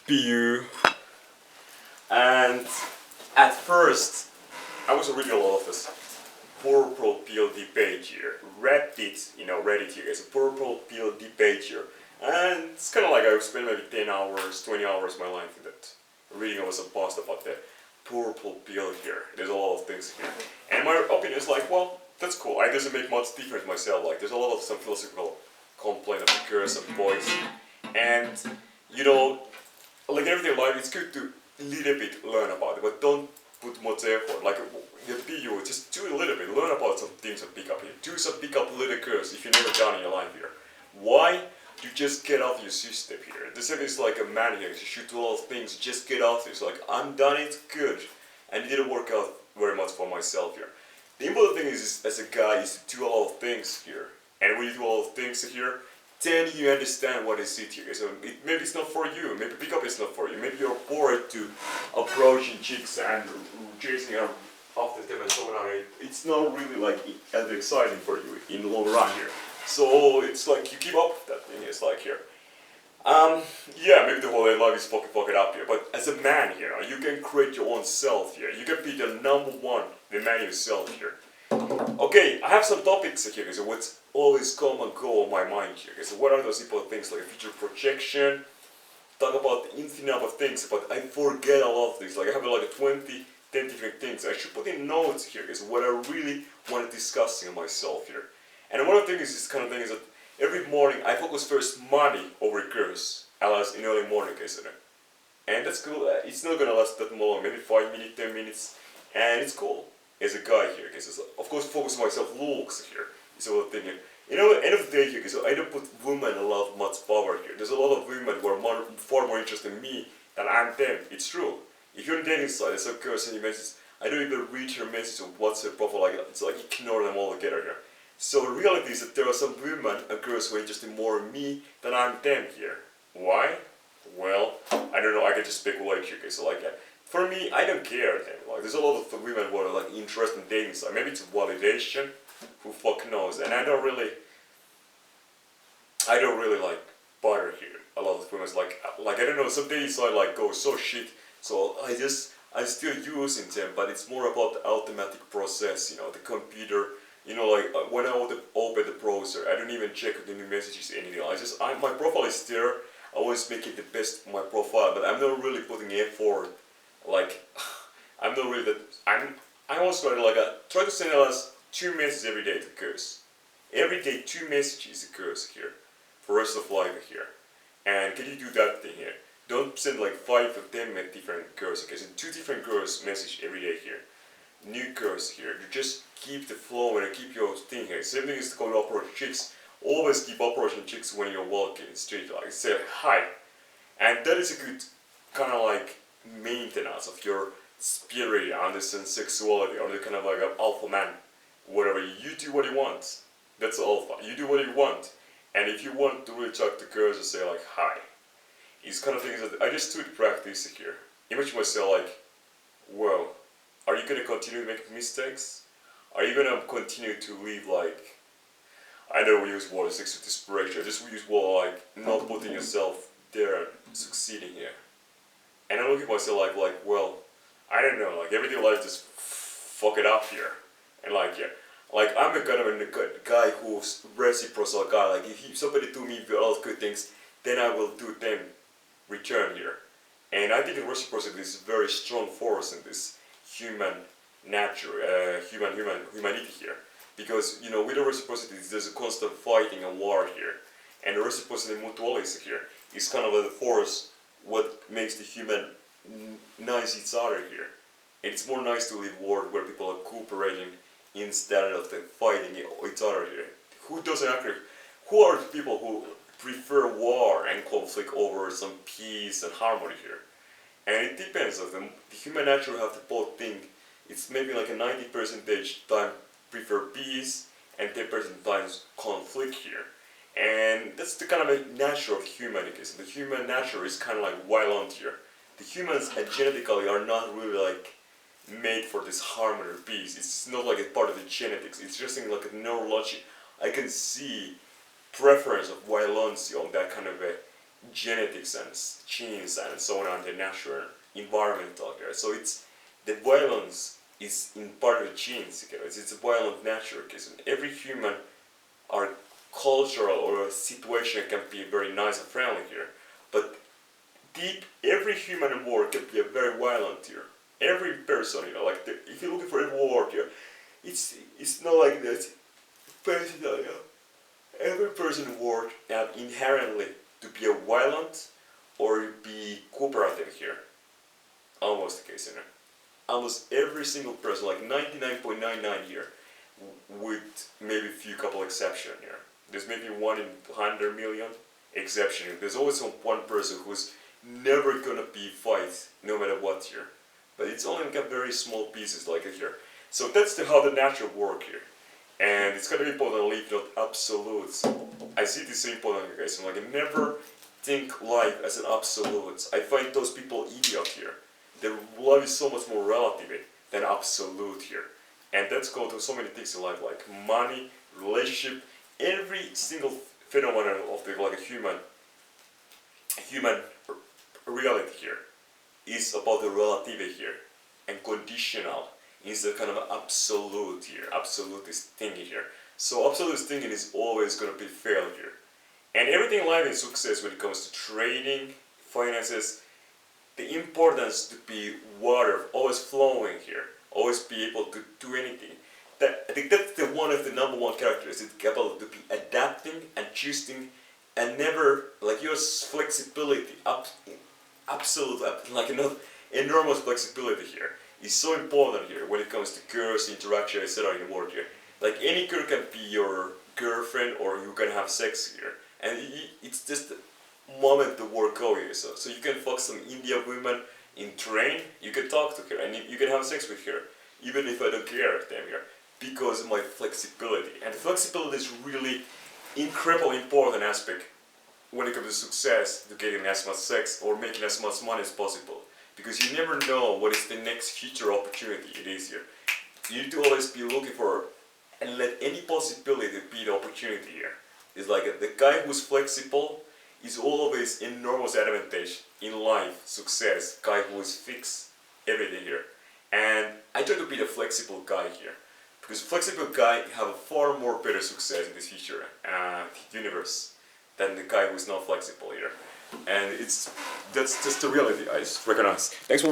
PU, and at first I was reading a lot of this purple pill debate here. Reddit here is a purple pill debate here. And it's kind of like I spent maybe 10 hours, 20 hours of my life in that. Reading was a post about the purple pill here. There's a lot of things here. And my opinion is like, well, that's cool. It doesn't make much difference myself. Like, there's a lot of some philosophical complaint of girls and boys. And, like everything in life, it's good to little bit learn about it, but don't put much effort. Like, the PU, just do a little bit. Learn about some things and pick up here. Do some pick up little girls if you've never done in your life here. Why? You just get off your system here. The same is like a man here. You should do a lot of things. Just get off this. Like, I'm done it, good. And it didn't work out very much for myself here. The important thing is, as a guy, is to do a lot of things here. And when you do a lot of things here, then you understand what is it here. So maybe it's not for you. Maybe pickup is not for you. Maybe you're bored to approaching chicks and chasing her after them and so on. It's not really like as exciting for you in the long run here. So it's like you keep up with that thing. It's like here. Maybe the whole life is fuck it up here. But as a man here, you can create your own self here. You can be the number one, the man yourself here. Okay, I have some topics here. So what's always come and go on my mind here. So what are those important things like future projection? Talk about the infinite number of things, but I forget a lot of things. Like I have like 10 different things. I should put in notes here. Is what I really want to discuss in myself here. And one of the things is this kind of thing is that every morning I focus first money over girls, as in early morning, isn't it? And that's cool. It's not gonna last that long, maybe 5 minutes, 10 minutes, and it's cool. As a guy here, because of course focus myself looks here. Is a thing here. At the end of the day here, so I don't put women a lot much power here. There's a lot of women who are far more interested in me than I'm them. It's true. If you're on the dating side, there's a girl sending messages. I don't even read her message or what's her profile like. It's like ignore them all together here. So the reality is that there are some women and girls who are interested more in me than I'm them here. Why? Well, I don't know. I can just speculate here. Okay, so like for me, I don't care then. Like there's a lot of women who are like interested in dating side. Maybe it's validation. Who fuck knows? And I don't really like bother here. A lot of women's like I don't know. Some dating side like go so shit. So I'm still using them, but it's more about the automatic process. The computer. When I open the browser, I don't even check the new messages anything. My profile is there. I always make it the best my profile, but I'm not really putting effort. Like, I'm not really that. I also try to send us 2 messages every day to girls. Every day 2 messages to girls here, for rest of life here. And can you do that thing here? Don't send like 5 or 10 different girls. Okay, send 2 different girls message every day here. New girls here. You just keep the flow and keep your thing here. Same thing is going to approach chicks. Always keep approaching chicks when you're walking in the street. Like say hi, and that is a good kind of like maintenance of your spirit, understand sexuality, or the kind of like an alpha man. Whatever you do, what you want. That's alpha. You do what you want, and if you want to really talk to girls and say like hi, it's kind of things that I just do to practice here. Imagine myself like, well. Are you gonna continue to make mistakes? Are you gonna continue to live like, I know we use word sex with desperation, just use word like not putting yourself there and succeeding here. And I look at myself like well, I don't know, like everyday life just fuck it up here. And like I'm a kind of a guy who's reciprocal guy, like if somebody do me all good things, then I will do them return here. And I think reciprocity is a very strong force in this human nature, humanity here, because with the reciprocity there's a constant fighting and war here, and the reciprocity mutualism here is kind of the force what makes the human nice each other here. And it's more nice to live a world where people are cooperating instead of fighting each other here. Who doesn't agree? Who are the people who prefer war and conflict over some peace and harmony here? And it depends on them. The human nature have the both thing. It's maybe like a 90% time prefer peace and 10% times conflict here. And that's the kind of a nature of humanity. So the human nature is kind of like violent here. The humans genetically are not really like made for this harmony or peace. It's not like a part of the genetics. It's just like a neurology. I can see preference of violence on that kind of a genetics and genes and so on, the natural environmental here. So it's the violence is in part of the genes. Okay? It's a violent nature. Okay? So every human, our cultural or situation can be very nice and friendly here, but deep every human world can be a very violent here. Every person, like if you're looking for a word here, it's not like that. Personally, every person world have inherently to be a violent or be cooperative here. Almost the case, almost every single person, like 99.99 here, with maybe a few couple exception here. There's maybe 1 in 100 million exception. There's always one person who's never gonna be fight no matter what here. But it's only like a very small pieces like here. So that's how the natural work here. And it's gonna be important to leave not absolutes. I see this so important, guys. Like never think life as an absolute. I find those people idiot here. Their life is so much more relative than absolute here. And that's go to so many things in life, like money, relationship, every single phenomenon of the like a human reality here is about the relativity here and conditional instead of kind of absolute here, absolutist thinking here. So absolutist thinking is always going to be failure. And everything in life is success when it comes to trading, finances, the importance to be water, always flowing here, always be able to do anything. I think that's the one of the number one characteristics, able to be adapting, adjusting, and never, like your flexibility, absolute, like enormous flexibility here is so important here when it comes to girls, interaction, etc. in the world here. Like any girl can be your girlfriend or you can have sex here. And it's just a moment the world going here. So you can fuck some Indian women in train, you can talk to her and you can have sex with her, even if I don't care them here, because of my flexibility. And flexibility is really incredibly important aspect when it comes to success, to getting as much sex or making as much money as possible. Because you never know what is the next future opportunity it is here. You need to always be looking for and let any possibility be the opportunity here. It's like the guy who's flexible is always enormous advantage in life, success, guy who is fixed everything here. And I try to be the flexible guy here. Because flexible guy have a far more better success in this future universe than the guy who's not flexible here. And that's just the reality I recognize. Thanks for